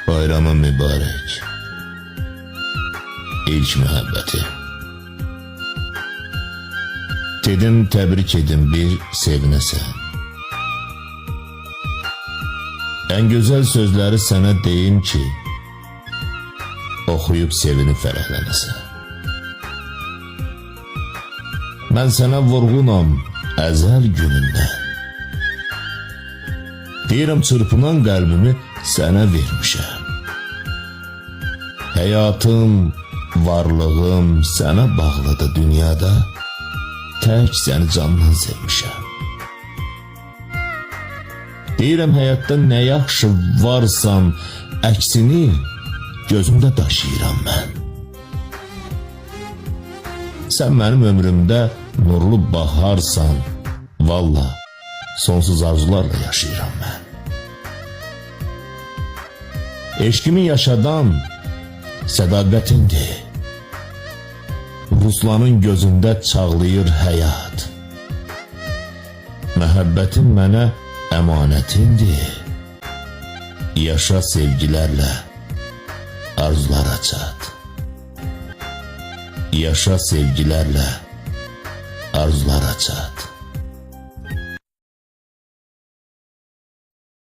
Bayramın mübarek. İlk mühəbbəti. Dedim təbrik edin bir sevinəsən. En güzel sözleri sana deyim ki, oxuyub sevinib fərəhlənəsən. Mən sənə vurğunam əzəl günündən. Deyirəm çırpınan qəlbimi sənə vermişəm. Həyatım, varlığım sənə bağlıdır dünyada. Tək səni candan sevmişəm. Deyirəm həyatda nə yaxşı varsan, əksini gözümdə daşıyıram mən. Sən mənim ömrümdə nurlu baharsan, valla sonsuz arzularla yaşayıram mən. Eşkimi yaşadan sədaqətindir. Ruslanın gözündə çağlayır həyat. Məhəbbətin mənə əmanətindir. Yaşa sevgilərlə arzulara çat. Yaşa sevgilərlə arzulara çat.